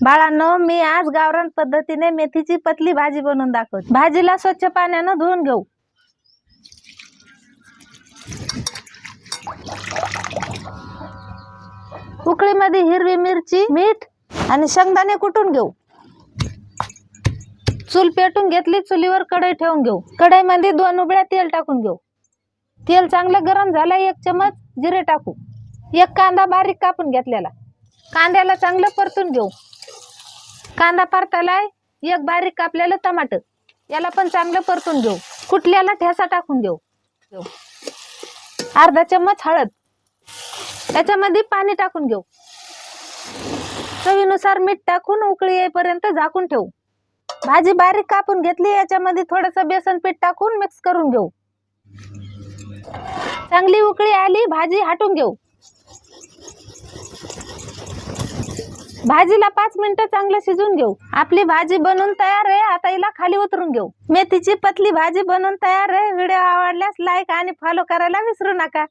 बाळांनो, मी आज गावरान पद्धतीने मेथीची पतली भाजी बनवून दाखवते। भाजीला स्वच्छ पाण्याने धुवून घेऊ। उकळीमध्ये हिरवी मिरची, मीठ आणि शेंगदाणे कुटून घेऊ। चूल पेटून घेतली, चुलीवर कढई ठेवून घेऊ। कढईमध्ये 2 उबळ्या तेल टाकून घेऊ। तेल चांगलं गरम झालं, 1 चमच जिरे टाकू। 1 कांदा बारीक कापून घेतलेला, कांद्याला चांगलं परतून घेऊ। कांदा परतालाय, 1 बारीक कापलेलं टमाटर, याला पण चांगलं परतून घेऊ। कुटल्याला ठेसा टाकून घेऊ। अर्धा चमच हळद, त्याच्यामध्ये पाणी टाकून घेऊ। चवीनुसार मीठ टाकून उकळी येईपर्यंत झाकून ठेवू। भाजी बारीक कापून घेतली, याच्यामध्ये थोडंसं बेसन पीठ टाकून मिक्स करून घेऊ। चांगली उकळी आली, भाजी हटून घेऊ। भाजीला 5 मिनिटं चांगलं शिजून घेऊ। आपली भाजी बनवून तयार आहे। आता हिला खाली उतरून घेऊ। मेथीची पतली भाजी बनवून तयार आहे। व्हिडिओ आवडल्यास लाईक आणि फॉलो करायला विसरू नका।